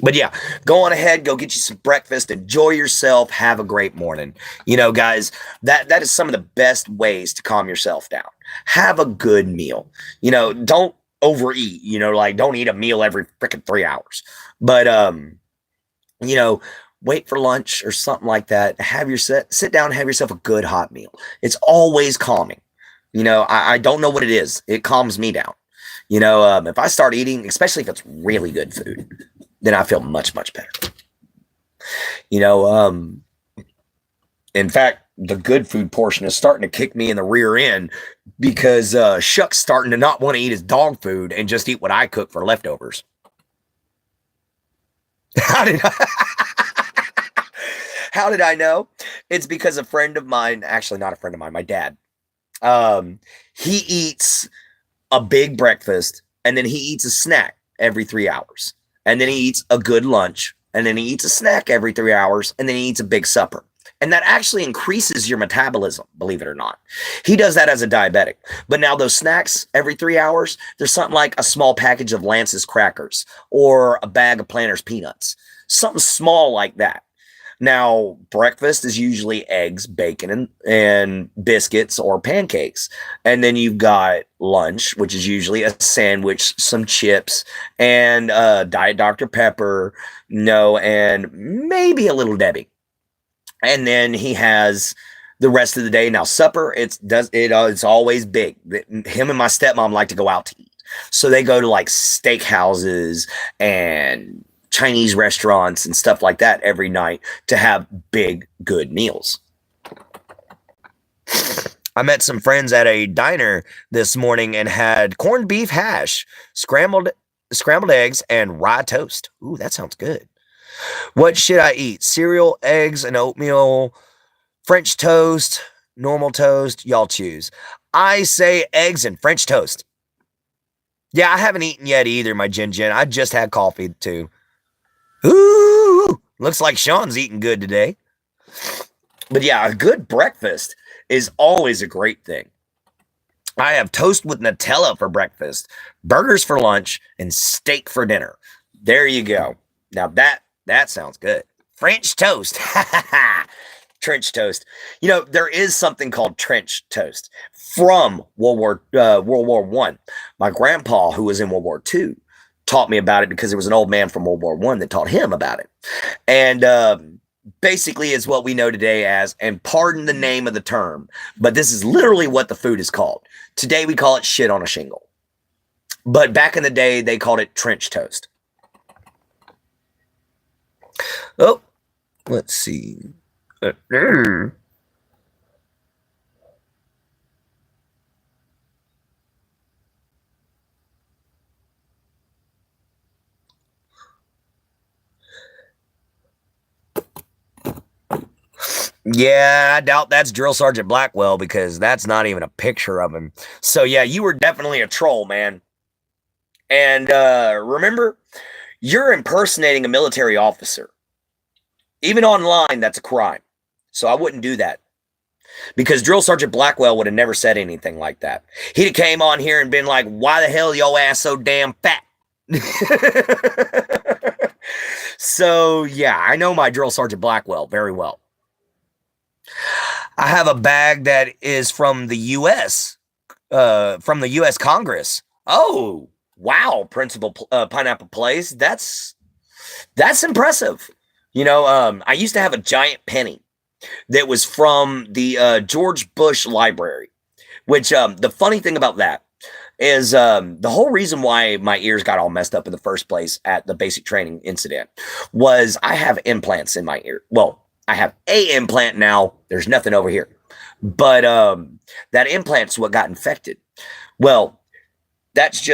But yeah, go on ahead, go get you some breakfast, enjoy yourself, have a great morning. You know, guys, that is some of the best ways to calm yourself down. Have a good meal. You know, don't overeat, you know, like don't eat a meal every freaking 3 hours. But you know, wait for lunch or something like that. Sit down and have yourself a good hot meal. It's always calming. You know, I don't know what it is. It calms me down. You know, if I start eating, especially if it's really good food, then I feel much, much better. You know, in fact, the good food portion is starting to kick me in the rear end because Shuck's starting to not want to eat his dog food and just eat what I cook for leftovers. How did I know? It's because a friend of mine, actually not a friend of mine, my dad, he eats a big breakfast and then he eats a snack every 3 hours. And then he eats a good lunch, and then he eats a snack every 3 hours, and then he eats a big supper. And that actually increases your metabolism, believe it or not. He does that as a diabetic. But now those snacks every 3 hours, there's something like a small package of Lance's crackers or a bag of Planters peanuts, something small like that. Now, breakfast is usually eggs, bacon, and biscuits or pancakes. And then you've got lunch, which is usually a sandwich, some chips, and Diet Dr. Pepper, and maybe a little Debbie. And then he has the rest of the day. Now, supper, it's always big. Him and my stepmom like to go out to eat. So they go to like steakhouses and Chinese restaurants and stuff like that every night to have big, good meals. I met some friends at a diner this morning and had corned beef hash, scrambled eggs, and rye toast. Ooh, that sounds good. What should I eat? Cereal, eggs, and oatmeal, French toast, normal toast? Y'all choose. I say eggs and French toast. Yeah, I haven't eaten yet either, my Jen. I just had coffee too. Ooh, looks like Sean's eating good today. But yeah, a good breakfast is always a great thing. I have toast with Nutella for breakfast, burgers for lunch, and steak for dinner. There you go. Now that sounds good. French toast. Trench toast. There is something called trench toast from World War One. My grandpa, who was in World War II, taught me about it because there was an old man from World War One that taught him about it. And basically it's what we know today as, and pardon the name of the term, but this is literally what the food is called. Today we call it shit on a shingle. But back in the day, they called it trench toast. Oh, let's see. Yeah, I doubt that's Drill Sergeant Blackwell because that's not even a picture of him. So yeah, you were definitely a troll, man. And remember, you're impersonating a military officer. Even online, that's a crime. So I wouldn't do that. Because Drill Sergeant Blackwell would have never said anything like that. He'd have came on here and been like, why the hell your ass so damn fat? So yeah, I know my Drill Sergeant Blackwell very well. I have a bag that is from the U.S. Congress. Oh, wow, Principal Pineapple Place. That's impressive. I used to have a giant penny that was from the George Bush Library, which the funny thing about that is the whole reason why my ears got all messed up in the first place at the basic training incident was I have implants in my ear. Well, I have a implant now. There's nothing over here. But that implant's what got infected. Well, that's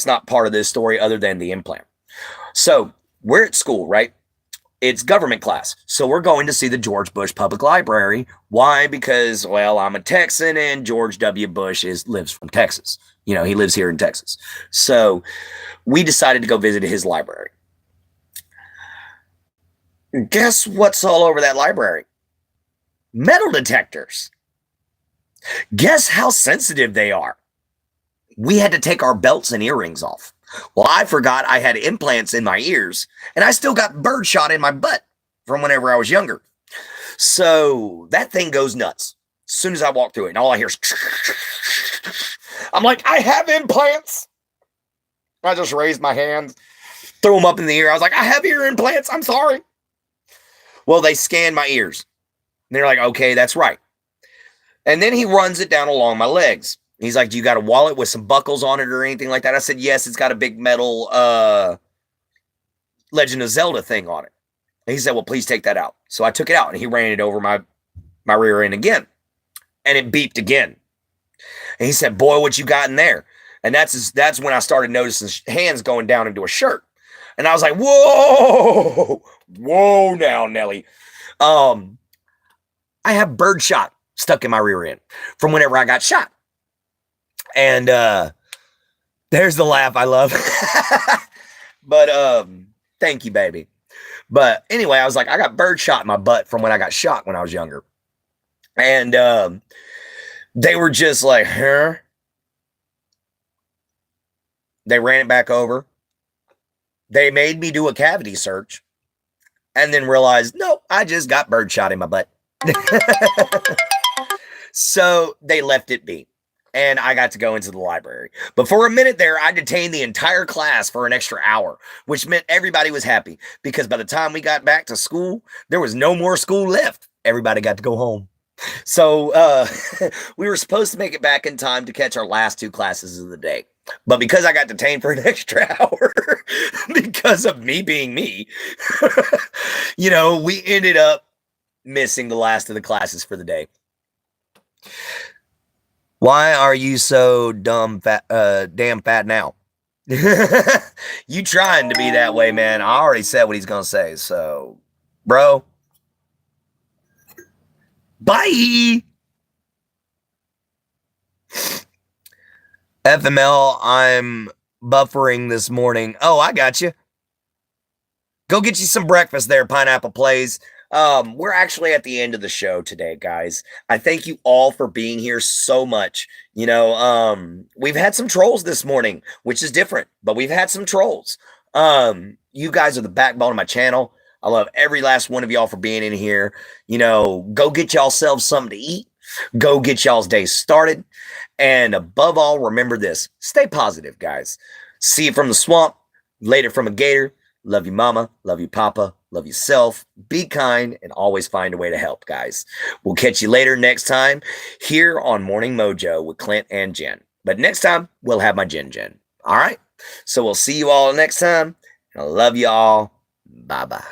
not part of this story other than the implant. So we're at school, right? It's government class. So we're going to see the George Bush Public Library. Why? Because, well, I'm a Texan and George W. Bush lives from Texas. He lives here in Texas. So we decided to go visit his library. Guess what's all over that library? Metal detectors. Guess how sensitive they are? We had to take our belts and earrings off. Well, I forgot I had implants in my ears, and I still got birdshot in my butt from whenever I was younger. So that thing goes nuts. As soon as I walk through it, and all I hear is I'm like, I have implants. I just raised my hands, threw them up in the air. I was like, I have ear implants. I'm sorry. Well, they scanned my ears. And they're like, okay, that's right. And then he runs it down along my legs. He's like, do you got a wallet with some buckles on it or anything like that? I said, yes, it's got a big metal Legend of Zelda thing on it. And he said, well, please take that out. So I took it out and he ran it over my rear end again. And it beeped again. And he said, boy, what you got in there? And that's when I started noticing hands going down into a shirt. And I was like, whoa now, Nelly. I have birdshot stuck in my rear end from whenever I got shot. And there's the laugh I love. But thank you, baby. But anyway, I was like, I got birdshot in my butt from when I got shot when I was younger. And they were just like, huh? They ran it back over. They made me do a cavity search and then realized, nope, I just got birdshot in my butt. So they left it be. And I got to go into the library. But for a minute there, I detained the entire class for an extra hour, which meant everybody was happy because by the time we got back to school, there was no more school left. Everybody got to go home. So we were supposed to make it back in time to catch our last 2 classes of the day. But because I got detained for an extra hour because of me being me, we ended up missing the last of the classes for the day. Why are you so damn fat now? You trying to be that way, man. I already said what he's going to say. So, bro, bye. FML, I'm buffering this morning. Oh, I got you. Go get you some breakfast there, Pineapple Plays. We're actually at the end of the show today, guys. I thank you all for being here so much. We've had some trolls this morning, which is different, but we've had some trolls. You guys are the backbone of my channel. I love every last one of y'all for being in here. Go get y'allselves something to eat. Go get y'all's day started. And above all, remember this. Stay positive, guys. See it from the swamp. Later from a gator. Love you, mama. Love you, papa. Love yourself. Be kind and always find a way to help, guys. We'll catch you later next time here on Morning Mojo with Clint and Jen. But next time, we'll have my Jen. All right? So we'll see you all next time. I love you all. Bye-bye.